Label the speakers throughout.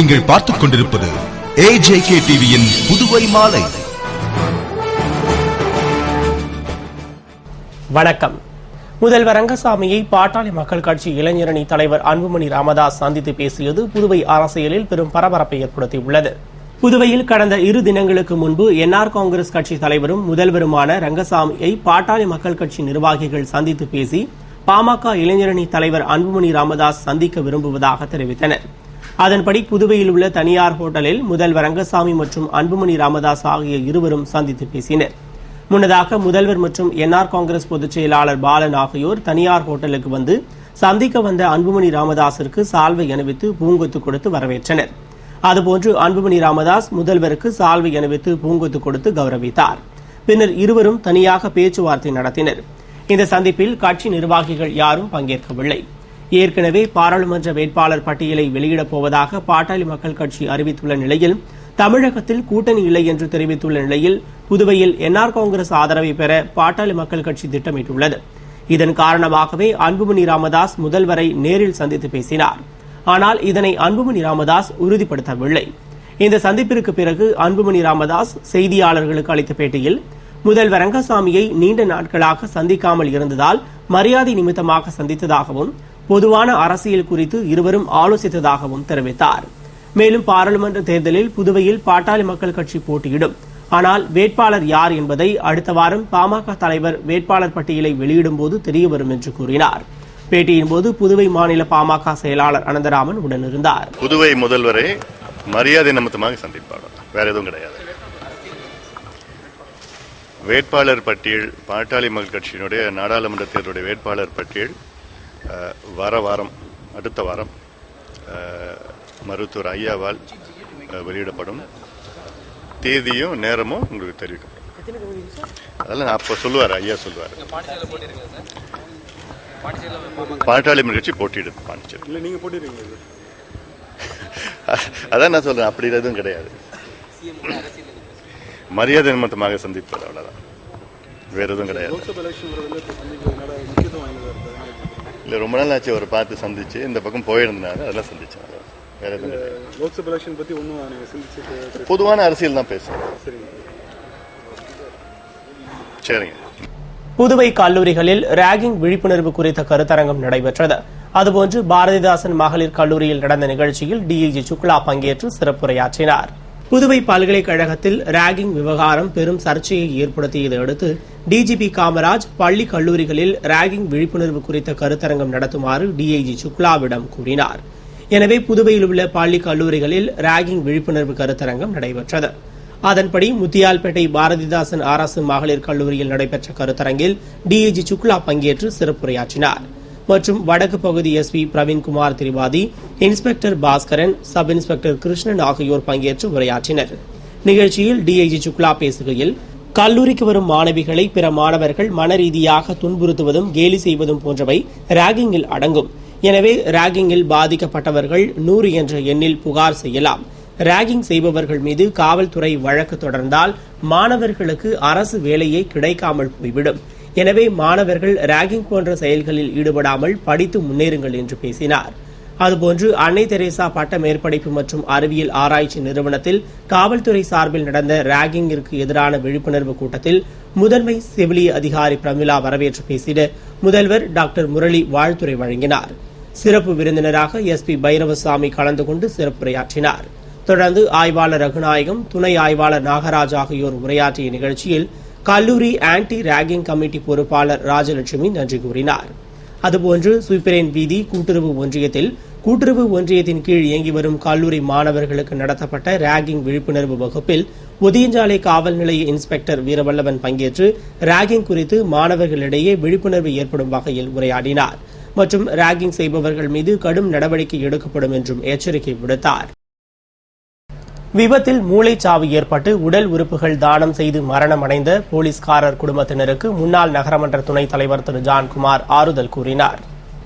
Speaker 1: நீங்கள் பார்த்துக் கொண்டிருப்பது AJK டிவியின் புதுவை மாலை.
Speaker 2: வணக்கம். முதல்வர் ரங்கசாமியை பாட்டாளி மக்கள் கட்சி இளைஞரணி தலைவர் அன்புமணி ராமதாஸ் சந்தித்து பேசியது புதுவை அரசியலில் பெரும் பரபரப்பை ஏற்படுத்தியுள்ளது. புதுவையில் கடந்த 2 தினங்களுக்கு முன்பு என்ஆர் காங்கிரஸ் கட்சி தலைவரும் முதல்வருமான ரங்கசாமியை பாட்டாளி மக்கள் கட்சி நிர்வாகிகள் சந்தித்து பேசி பாமக இளைஞரணி தலைவர் அன்புமணி ராமதாஸ் சந்திக்க விரும்புவதாக தெரிவித்தனர். அதன்படி புதுவையில் உள்ள தனியார் ஹோட்டலில் முதல்வர் ரங்கசாமி மற்றும் அன்புமணி ராமதாஸ் ஆகிய இருவரும் சந்தித்து பேசினர். முன்னதாக முதல்வர் மற்றும் என்ஆர் காங்கிரஸ் பொதுச் செயலாளர் பாலன் ஆகியோர் தனியார் ஹோட்டலுக்கு வந்து சந்திக்க வந்த அன்புமணி ராமதாஸிற்கு சால்வை அணிவித்து பூங்கொத்து கொடுத்து வரவேற்றனர். அதுபோன்று அன்புமணி ராமதாஸ் முதல்வருக்கு சால்வை அணிவித்து பூங்கொத்து கொடுத்து கௌரவித்தார். பின்னர் இருவரும் தனியாக பேச்சுவார்த்தை நடத்தினர். இந்த சந்திப்பில் கட்சி நிர்வாகிகள் யாரும் பங்கேற்கவில்லை. ஏற்கனவே பாராளுமன்ற வேட்பாளர் பட்டியலை வெளியிடப் போவதாக பாட்டாளி மக்கள் கட்சி அறிவித்துள்ள நிலையில் தமிழகத்தில் கூட்டணி இல்லை என்று தெரிவித்துள்ள நிலையில் புதுவையில் என்ஆர் காங்கிரஸ் ஆதரவை பெற பாட்டாளி மக்கள் கட்சி திட்டமிட்டுள்ளது. இதன் காரணமாகவே அன்புமணி ராமதாஸ் முதல்வரை நேரில் சந்தித்து பேசினார். ஆனால் இதனை அன்புமணி ராமதாஸ் உறுதிப்படுத்தவில்லை. இந்த சந்திப்பிற்கு பிறகு அன்புமணி ராமதாஸ் செய்தியாளர்களுக்கு அளித்த பேட்டியில் முதல்வர் ரங்கசாமியை நீண்ட நாட்களாக சந்திக்காமல் இருந்ததால் மரியாதை நிமித்தமாக சந்தித்ததாகவும் பொதுவான அரசியல் குறித்து இருவரும் ஆலோசித்ததாகவும் தெரிவித்தார். மேலும் பாராளுமன்ற தேர்தலில் புதுவையில் பாட்டாளி மக்கள் கட்சி போட்டியிடும். ஆனால் வேட்பாளர் யார் என்பதை அடுத்த வாரம் பாமக தலைவர் வேட்பாளர் பட்டியலை வெளியிடும் போது தெரியவரும் என்று கூறினார். பேட்டியின் போது புதுவை மாநில பாமக செயலாளர் அனந்தராமன் உடனிருந்தார்.
Speaker 3: புதுவை முதல்வரை மரியாதை நிமித்தமாக சந்திப்பார், வேற எதுவும் கிடையாது. வேட்பாளர் பட்டியல், பாட்டாளி மக்கள் கட்சியினுடைய நாடாளுமன்ற தேர்தலுடைய வேட்பாளர் பட்டியல் அடுத்த வாரம் மருத்துவர் ஐயாவால் வெளியிடப்படும். தேதியும் நேரமும் உங்களுக்கு தெரிவிக்கப்படும். அதெல்லாம் அப்ப சொல்லுவார், ஐயா சொல்லுவார். பாட்டாளி மக்கள் கட்சி போட்டியிடுது பாண்டிச்சேரி. அதான் நான் சொல்றேன், அப்படி எதுவும் கிடையாது. மரியாதை நிமித்தமாக சந்திப்பது, அவ்வளவுதான், வேற எதுவும் கிடையாது. இல்ல, ரொம்ப நாள் ஆச்சு அவரை பார்த்து சந்திச்சு, இந்த பக்கம் போயிருந்தனால அதெல்லாம் சந்திச்சேன். வேற எதுவும் கிடையாது. பொதுவான அரசியல் தான் பேசுறேன். சரிங்க.
Speaker 2: புதுவை கல்லூரிகளில் ராகிங் விழிப்புணர்வு குறித்த கருத்தரங்கம் நடைபெற்றது. அதுபோன்று பாரதிதாசன் மகளிர் கல்லூரியில் நடந்த நிகழ்ச்சியில் டிஐஜி சுக்லா பங்கேற்று சிறப்புரையாற்றினார். புதுவை பல்கலைக்கழகத்தில் ராகிங் விவகாரம் பெரும் சர்ச்சையை ஏற்படுத்தியதை அடுத்து டிஜிபி காமராஜ் பள்ளி கல்லூரிகளில் ராகிங் விழிப்புணர்வு குறித்த கருத்தரங்கம் நடத்துமாறு டிஐஜி சுக்லாவிடம் கூறினார். எனவே புதுவையில் உள்ள பள்ளி கல்லூரிகளில் ராகிங் விழிப்புணர்வு கருத்தரங்கம் நடைபெற்றது. அதன்படி முத்தியால்பேட்டை பாரதிதாசன் அரசு மகளிர் கல்லூரியில் நடைபெற்ற கருத்தரங்கில் டிஐஜி சுக்லா பங்கேற்று சிறப்புரையாற்றினார். மற்றும் வடக்கு பகுதி SP Praveenkumar Tripathi, inspector Bhaskaran, sub inspector Krishnan ஆகியோர் பங்கேற்று உரையாற்றினர். நிகழ்ச்சியில் டிஐஜி சுக்லா பேசுகையில், கல்லூரிக்கு வரும் மாணவிகளை பிற மாணவர்கள் மனரீதியாக துன்புறுத்துவதும் கேலி செய்வதும் போன்றவை ராகிங்கில் அடங்கும். எனவே ராகிங்கில் பாதிக்கப்பட்டவர்கள் 100 என்ற எண்ணில் புகார் செய்யலாம். ராகிங் செய்பவர்கள் மீது காவல்துறை வழக்கு தொடர்ந்தால் மாணவர்களுக்கு அரசு வேலையே கிடைக்காமல் போய்விடும். எனவே மாணவர்கள் ராகிங் போன்ற செயல்களில் ஈடுபடாமல் படித்து முன்னேறுங்கள் என்று பேசினார். அதுபோன்று அன்னை தெரேசா பட்ட மேற்படிப்பு மற்றும் அறிவியல் ஆராய்ச்சி நிறுவனத்தில் காவல்துறை சார்பில் நடந்த ராகிங்கிற்கு எதிரான விழிப்புணர்வு கூட்டத்தில் முதன்மை செவிலிய அதிகாரி பிரமிளா வரவேற்று பேசிட முதல்வர் டாக்டர் முரளி வாழ்த்துரை வழங்கினார். சிறப்பு விருந்தினராக எஸ்பி பைரவசாமி கலந்து கொண்டு சிறப்புரையாற்றினார். தொடர்ந்து ஆய்வாளர் ரகுநாயகம், துணை ஆய்வாளர் நாகராஜ் ஆகியோர் உரையாற்றிய நிகழ்ச்சியில் கல்லூரி ஆன்டி ராகிங் கமிட்டி பொறுப்பாளர் ராஜலட்சுமி நன்றி கூறினார். அதுபோன்று சுய்பிரேன் வீதி கூட்டுறவு ஒன்றியத்தின் கீழ் இயங்கி வரும் கல்லூரி மாணவர்களுக்கு நடத்தப்பட்ட ராகிங் விழிப்புணர்வு வகுப்பில் ஒதியஞ்சாலை காவல் நிலைய இன்ஸ்பெக்டர் வீரவல்லவன் பங்கேற்று ராகிங் குறித்து மாணவர்களிடையே விழிப்புணர்வு ஏற்படும் வகையில் உரையாடினார். மற்றும் ராகிங் செய்பவர்கள் மீது கடும் நடவடிக்கை எடுக்கப்படும் என்றும் எச்சரிக்கை விடுத்தார். விபத்தில் மூளைச்சாவு ஏற்பட்டு உடல் உறுப்புகள் தானம் செய்து மரணமடைந்த போலீஸ்காரர் குடும்பத்தினருக்கு முன்னாள் நகரமன்ற துணைத் தலைவர் திரு ஜான்குமார் ஆறுதல் கூறினார்.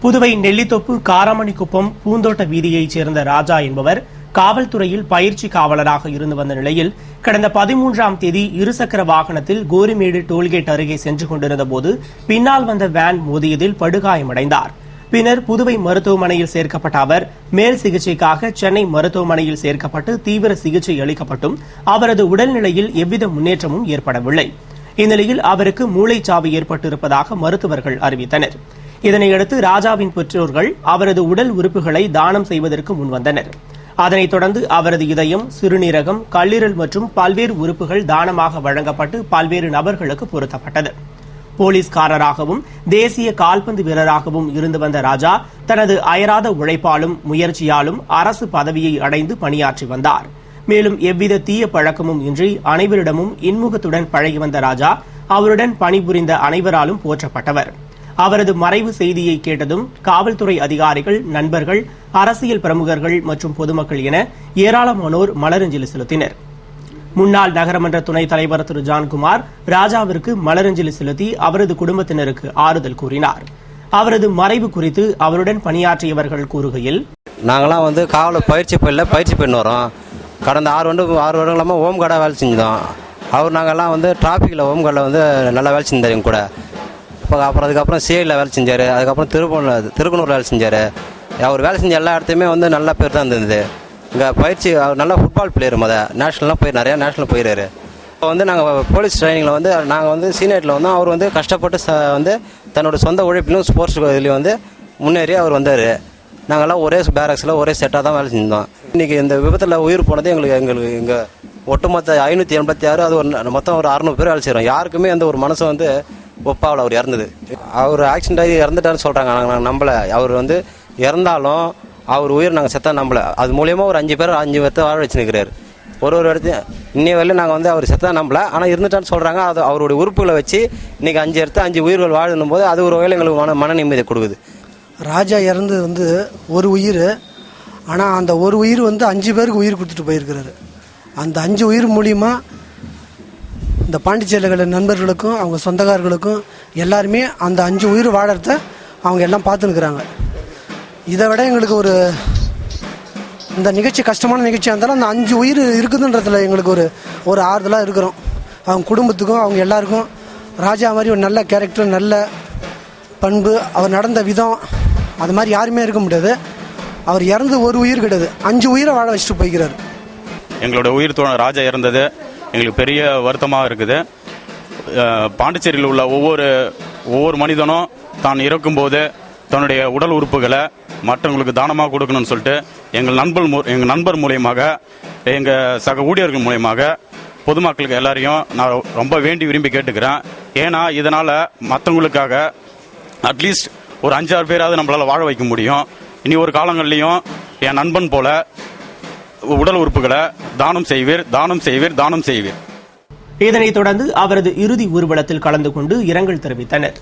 Speaker 2: புதுவை நெல்லித்தோப்பு காராமணிக்குப்பம் பூந்தோட்ட வீதியைச் சேர்ந்த ராஜா என்பவர் காவல்துறையில் பயிற்சி காவலராக இருந்து வந்த நிலையில் கடந்த 13ஆம் தேதி இருசக்கர வாகனத்தில் கோரிமேடு டோல்கேட் அருகே சென்று கொண்டிருந்த போது பின்னால் வந்த வேன் மோதியதில் படுகாயமடைந்தார். பின்னர் புதுவை மருத்துவமனையில் சேர்க்கப்பட்ட அவர் மேல் சிகிச்சைக்காக சென்னை மருத்துவமனையில் சேர்க்கப்பட்டு தீவிர சிகிச்சை அளிக்கப்பட்டும் அவரது உடல்நிலையில் எவ்வித முன்னேற்றமும் ஏற்படவில்லை. இந்நிலையில் அவருக்கு மூளைச்சாவு ஏற்பட்டிருப்பதாக மருத்துவர்கள் அறிவித்தனர். இதனையடுத்து ராஜாவின் பெற்றோர்கள் அவரது உடல் உறுப்புகளை தானம் செய்வதற்கு முன்வந்தனர். அதனைத் தொடர்ந்து அவரது இதயம், சிறுநீரகம், கல்லீரல் மற்றும் பல்வேறு உறுப்புகள் தானமாக வழங்கப்பட்டு பல்வேறு நபர்களுக்கு பொருத்தப்பட்டது. போலீஸ்காரராகவும் தேசிய கால்பந்து வீரராகவும் இருந்து வந்த ராஜா தனது அயராத உழைப்பாலும் முயற்சியாலும் அரசு பதவியை அடைந்து பணியாற்றி வந்தார். மேலும் எவ்வித தீய பழக்கமும் இன்றி அனைவரிடமும் இன்முகத்துடன் பழகி வந்த ராஜா அவருடன் பணிபுரிந்த அனைவராலும் போற்றப்பட்டவர். அவரது மறைவு செய்தியை கேட்டதும் காவல்துறை அதிகாரிகள், நண்பர்கள், அரசியல் பிரமுகர்கள் மற்றும் பொதுமக்கள் என ஏராளமானோர் மலரஞ்சலி செலுத்தினர். முன்னாள் நகரமன்ற துணைத் தலைவர் திரு ஜான்குமார் ராஜாவிற்கு மலரஞ்சலி செலுத்தி அவரது குடும்பத்தினருக்கு ஆறுதல் கூறினார். அவரது மறைவு குறித்து அவருடன் பணியாற்றியவர்கள் கூறுகையில்,
Speaker 4: நாங்களாம் காவலர் பயிற்சி பெண் வரோம். கடந்த 6 வருடங்களாக ஹோம் கார்டாக வேலை செஞ்சோம். நாங்கள்லாம் டிராஃபிக்கில் ஹோம் கார்டில் நல்லா வேலை செஞ்சார் எங்க கூட. அதுக்கப்புறம் சிஐயில் வேலை செஞ்சார். அதுக்கப்புறம் திருக்குனூர் வேலை செஞ்சார். அவர் வேலை செஞ்ச எல்லா இடத்துலையுமே நல்ல பேர் தான் இருந்தது. இங்கே பயிற்சி நல்ல ஃபுட்பால் பிளேயர் நேஷனல்லாம் நிறையா நேஷனல் போயிடுறாரு. இப்போ நாங்கள் போலீஸ் ட்ரைனிங்கில் நாங்கள் சீனியரில் அவர் கஷ்டப்பட்டு தன்னோட சொந்த உழைப்பிலும் ஸ்போர்ட்ஸ் இதுலேயும் முன்னேறி அவர் வந்தார். நாங்கள்லாம் ஒரே பேரக்ஸில் ஒரே செட்டாக தான் வேலை செஞ்சோம். இன்றைக்கி இந்த விபத்தில் உயிர் போனது எங்களுக்கு இங்கே ஒட்டுமொத்த 586, அது மொத்தம் ஒரு 600 பேர் வேலை செய்கிறோம். யாருக்குமே ஒரு மனசு ஒப்பாவில் அவர் இறந்தது. அவர் ஆக்சிடென்ட் ஆகி இறந்துட்டாருன்னு சொல்கிறாங்க. நாங்கள் நம்பலை. அவர் இறந்தாலும் அவர் உயிர் நாங்கள் செத்தா நம்பலை. அது மூலியமாக ஒரு 5 பேர்த்த வாழ வச்சு நிற்கிறார். ஒரு இடத்தையும் இன்னைய வரையிலும் நாங்கள் அவர் செத்தா நம்பலை. ஆனால் இருந்துட்டான்னு சொல்கிறாங்க. அது அவருடைய உறுப்புகளை வச்சு இன்றைக்கி 5 உயிர்கள் வாழணும் போது அது ஒரு வகையில் எங்களுக்கு மன நிம்மதியை கொடுக்குது.
Speaker 5: ராஜா இறந்து ஒரு உயிர். ஆனால் அந்த ஒரு உயிர் 5 பேருக்கு உயிர் கொடுத்துட்டு போயிருக்கிறாரு. அந்த 5 உயிர் மூலிமா இந்த பாண்டிச்சேரியில் நண்பர்களுக்கும் அவங்க சொந்தக்காரர்களுக்கும் எல்லாருமே அந்த 5 உயிர் வாழறத அவங்க எல்லாம் பார்த்துன்னுக்குறாங்க. இதை விட எங்களுக்கு இந்த நிகழ்ச்சி கஷ்டமான நிகழ்ச்சியாக இருந்தாலும் அந்த 5 உயிர் இருக்குதுன்றதுல எங்களுக்கு ஒரு ஆறுதலாக இருக்கிறோம். அவங்க குடும்பத்துக்கும் அவங்க எல்லாருக்கும் ராஜா மாதிரி ஒரு நல்ல கேரக்டர், நல்ல பண்பு, அவர் நடந்த விதம், அது மாதிரி யாருமே இருக்க முடியாது. அவர் இறந்து ஒரு உயிர் கிடையாது, 5 உயிரை வாழ வச்சுட்டு போய்கிறார்.
Speaker 6: எங்களோட உயிர் தோழர் ராஜா இறந்தது எங்களுக்கு பெரிய வருத்தமாக இருக்குது. பாண்டிச்சேரியில் உள்ள ஒவ்வொரு மனிதனும் தான் இறக்கும்போது தன்னுடைய உடல் உறுப்புகளை மற்றவங்களுக்கு தானமாக கொடுக்கணும்னு சொல்லிட்டு எங்கள் நண்பர் மூலியமாக, எங்கள் சக ஊழியர்கள் மூலியமாக பொதுமக்களுக்கு எல்லாரையும் நான் ரொம்ப வேண்டி விரும்பி கேட்டுக்கிறேன். ஏன்னா இதனால் மற்றவங்களுக்காக அட்லீஸ்ட் ஒரு 5-6 பேராவது நம்மளால் வாழ வைக்க முடியும். இனி ஒரு காலங்கள்லையும் என் நண்பன் போல உடல் உறுப்புகளை தானம் செய்வீர்.
Speaker 2: இதனைத் தொடர்ந்து அவரது இறுதி ஊர்வலத்தில் கலந்து கொண்டு இரங்கல் தெரிவித்தனர்.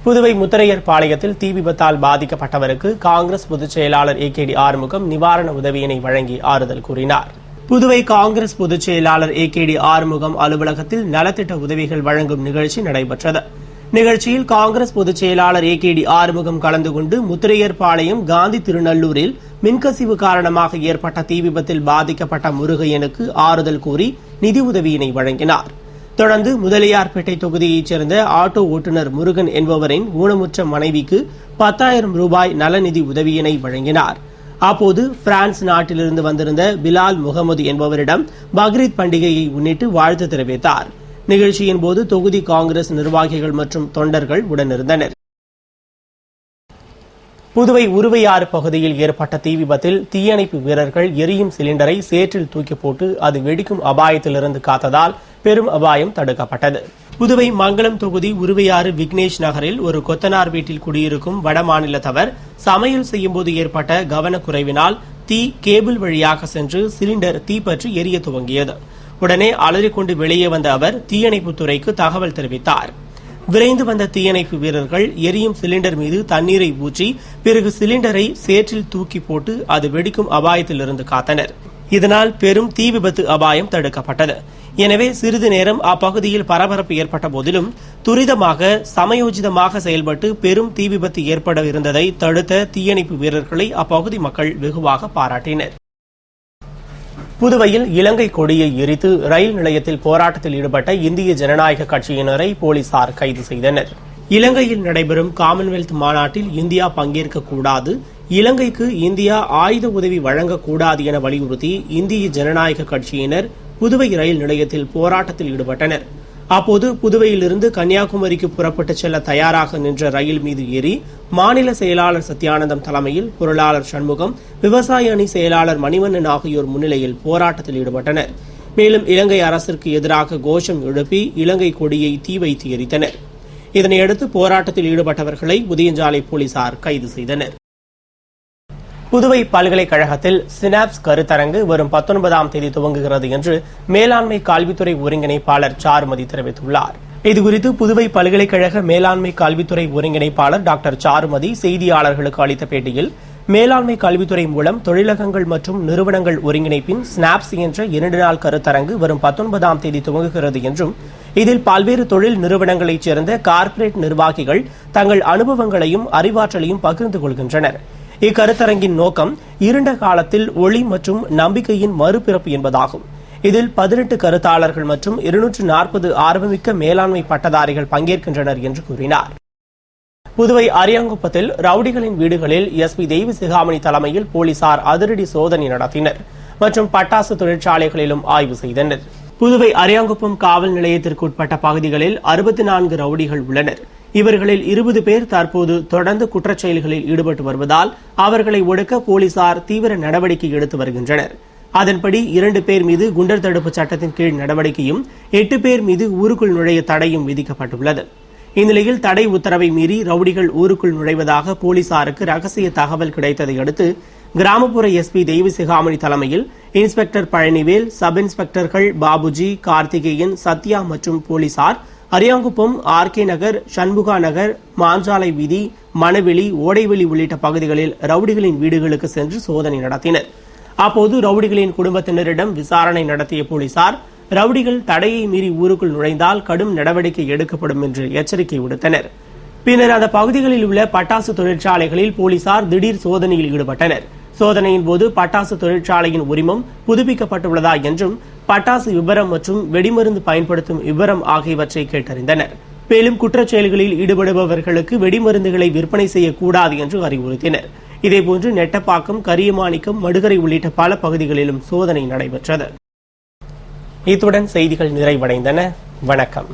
Speaker 2: புதுவை முத்தரையர் பாளையத்தில் தீ விபத்தால் பாதிக்கப்பட்டவருக்கு காங்கிரஸ் பொதுச் செயலாளர் ஏகேடி ஆறுமுகம் நிவாரண உதவியினை வழங்கி ஆறுதல் கூறினார். புதுவை காங்கிரஸ் பொதுச் செயலாளர் ஏகேடி ஆறுமுகம் அலுவலகத்தில் நலத்திட்ட உதவிகள் வழங்கும் நிகழ்ச்சி நடைபெற்றது. நிகழ்ச்சியில் காங்கிரஸ் பொதுச் செயலாளர் ஏகேடி ஆறுமுகம் கலந்து கொண்டு முத்திரையர்பாளையம் காந்தி திருநல்லூரில் மின்கசிவு காரணமாக ஏற்பட்ட தீ விபத்தில் பாதிக்கப்பட்ட முருகையனுக்கு ஆறுதல் கூறி நிதி உதவியினை வழங்கினார். தொடர்ந்து முதலியார்பேட்டை தொகுதியைச் சேர்ந்த ஆட்டோ ஓட்டுநர் முருகன் என்பவரின் ஊனமுற்ற மனைவிக்கு 10,000 ரூபாய் நலநிதி உதவியினை வழங்கினார். அப்போது பிரான்ஸ் நாட்டிலிருந்து வந்திருந்த பிலால் முகமது என்பவரிடம் பக்ரீத் பண்டிகையை முன்னிட்டு வாழ்த்து தெரிவித்தார். நிகழ்ச்சியின் போது தொகுதி காங்கிரஸ் நிர்வாகிகள் மற்றும் தொண்டர்கள் உடனிருந்தனர். புதுவை உருவையாறு பகுதியில் ஏற்பட்ட தீ விபத்தில் தீயணைப்பு வீரர்கள் எரியும் சிலிண்டரை சேற்றில் தூக்கி போட்டு அது வெடிக்கும் அபாயத்திலிருந்து காத்ததால் பெரும் அபாயம் தடுக்கப்பட்டது. புதுவை மங்களம் தொகுதி உருவையாறு விக்னேஷ் நகரில் ஒரு கொத்தனார் வீட்டில் குடியிருக்கும் வடமாநிலத்தவர் சமையல் செய்யும்போது ஏற்பட்ட கவனக்குறைவினால் தீ கேபிள் வழியாக சென்று சிலிண்டர் தீப்பற்றி எரிய துவங்கியது. உடனே அலறிக்கொண்டு வெளியே வந்த அவர் தீயணைப்புத் துறைக்கு தகவல் தெரிவித்தார். விரைந்து வந்த தீயணைப்பு வீரர்கள் எரியும் சிலிண்டர் மீது தண்ணீரை ஊற்றி பிறகு சிலிண்டரை சேற்றில் தூக்கி போட்டு அது வெடிக்கும் அபாயத்திலிருந்து காத்தனர். இதனால் பெரும் தீ விபத்து அபாயம் தடுக்கப்பட்டது. எனவே சிறிது நேரம் அப்பகுதியில் பரபரப்பு ஏற்பட்ட போதிலும் துரிதமாக சமயோஜிதமாக செயல்பட்டு பெரும் தீ விபத்து ஏற்பட இருந்ததை தடுத்த தீயணைப்பு வீரர்களை அப்பகுதி மக்கள் வெகுவாக பாராட்டினர். புதுவையில் இலங்கை கொடியை எரித்து ரயில் நிலையத்தில் போராட்டத்தில் ஈடுபட்ட இந்திய ஜனநாயக கட்சியினரை போலீசார் கைது செய்தனர். இலங்கையில் நடைபெறும் காமன்வெல்த் மாநாட்டில் இந்தியா பங்கேற்கக்கூடாது, இலங்கைக்கு இந்தியா ஆயுத உதவி வழங்கக்கூடாது என வலியுறுத்தி இந்திய ஜனநாயக கட்சியினர் புதுவை ரயில் நிலையத்தில் போராட்டத்தில் ஈடுபட்டனர். அப்போது புதுவையிலிருந்து கன்னியாகுமரிக்கு புறப்பட்டுச் செல்ல தயாராக நின்ற ரயில் மீது ஏறி மாநில செயலாளர் சத்யானந்தம் தலைமையில் பொருளாளர் சண்முகம், விவசாய அணி செயலாளர் மணிவண்ணன் ஆகியோர் முன்னிலையில் போராட்டத்தில் ஈடுபட்டனர். மேலும் இலங்கை அரசிற்கு எதிராக கோஷம் எழுப்பி இலங்கை கொடியை தீ வைத்து எரித்தனர். இதனையடுத்து போராட்டத்தில் ஈடுபட்டவர்களை உதயஞ்சாலை போலீசார் கைது செய்தனர். புதுவை பல்கலைக்கழகத்தில் சினாப்ஸ் கருத்தரங்கு வரும் 19ஆம் தேதி துவங்குகிறது என்று மேலாண்மை கல்வித்துறை ஒருங்கிணைப்பாளர் சாருமதி தெரிவித்துள்ளார். இதுகுறித்து புதுவை பல்கலைக்கழக மேலாண்மை கல்வித்துறை ஒருங்கிணைப்பாளர் டாக்டர் சாருமதி செய்தியாளர்களுக்கு அளித்த பேட்டியில், மேலாண்மை கல்வித்துறை மூலம் தொழிலகங்கள் மற்றும் நிறுவனங்கள் ஒருங்கிணைப்பின் ஸ்னாப்ஸ் என்ற 2 நாள் கருத்தரங்கு வரும் 19ஆம் தேதி துவங்குகிறது என்றும், இதில் பல்வேறு தொழில் நிறுவனங்களைச் சேர்ந்த கார்ப்பரேட் நிர்வாகிகள் தங்கள் அனுபவங்களையும் அறிவாற்றலையும் பகிர்ந்து கொள்கின்றனர். இக்கருத்தரங்கின் நோக்கம் இருண்ட காலத்தில் ஒளி மற்றும் நம்பிக்கையின் மறுபிறப்பு என்பதாகும். இதில் 18 கருத்தாளர்கள் மற்றும் 240 ஆர்வமிக்க மேலாண்மை பட்டதாரிகள் பங்கேற்கின்றனர் என்று கூறினார். புதுவை அரியாங்குப்பத்தில் ரவுடிகளின் வீடுகளில் எஸ்பி தெய்வ சிகாமணி தலைமையில் போலீசார் அதிரடி சோதனை நடத்தினர் மற்றும் பட்டாசு தொழிற்சாலைகளிலும் ஆய்வு செய்தனர். புதுவை அரியாங்குப்பம் காவல் நிலையத்திற்குட்பட்ட பகுதிகளில் 64 ரவுடிகள் உள்ளனர். இவர்களில் 20 பேர் தற்போது தொடர்ந்து குற்றச்செயல்களில் ஈடுபட்டு வருவதால் அவர்களை ஒடுக்க போலீசார் தீவிர நடவடிக்கை எடுத்து வருகின்றனர். அதன்படி 2 பேர் மீது குண்டர் தடுப்பு சட்டத்தின் கீழ் நடவடிக்கையும் 8 பேர் மீது ஊருக்குள் நுழைய தடையும் விதிக்கப்பட்டுள்ளது. இந்நிலையில் தடை உத்தரவை மீறி ரவுடிகள் ஊருக்குள் நுழைவதாக போலீசாருக்கு ரகசிய தகவல் கிடைத்ததை அடுத்து கிராமப்புற எஸ்பி தெய்வ சிகாமணி தலைமையில் இன்ஸ்பெக்டர் பழனிவேல், சப் இன்ஸ்பெக்டர்கள் பாபுஜி, கார்த்திகேயன், சத்யா மற்றும் போலீசார் அரியாங்குப்பம், ஆர்கே நகர், சண்முகா நகர், மாஞ்சாலை வீதி, மணவெளி, ஓடைவெளி உள்ளிட்ட பகுதிகளில் ரவுடிகளின் வீடுகளுக்கு சென்று சோதனை நடத்தினர். அப்போது ரவுடிகளின் குடும்பத்தினரிடம் விசாரணை நடத்திய போலீசார் ரவுடிகள் தடையை மீறி ஊருக்குள் நுழைந்தால் கடும் நடவடிக்கை எடுக்கப்படும் என்று எச்சரிக்கை விடுத்தனர். பின்னர் அந்த பகுதிகளில் உள்ள பட்டாசு தொழிற்சாலைகளில் போலீசார் திடீர் சோதனையில் ஈடுபட்டனர். சோதனையின் போது பட்டாசு தொழிற்சாலையின் உரிமம் புதுப்பிக்கப்பட்டுள்ளதா என்றும், பட்டாசு விபரம் மற்றும் வெடிமருந்து பயன்படுத்தும் விபரம் ஆகியவற்றை கேட்டறிந்தனர். மேலும் குற்றச்செயல்களில் ஈடுபடுபவர்களுக்கு வெடிமருந்துகளை விற்பனை செய்யக்கூடாது என்று அறிவுறுத்தினர். இதேபோன்று நெட்டப்பாக்கம், கரியமாணிக்கம், மடுகரை உள்ளிட்ட பல பகுதிகளிலும் சோதனை நடைபெற்றது. இத்துடன் செய்திகள் நிறைவடைந்தன. வணக்கம்.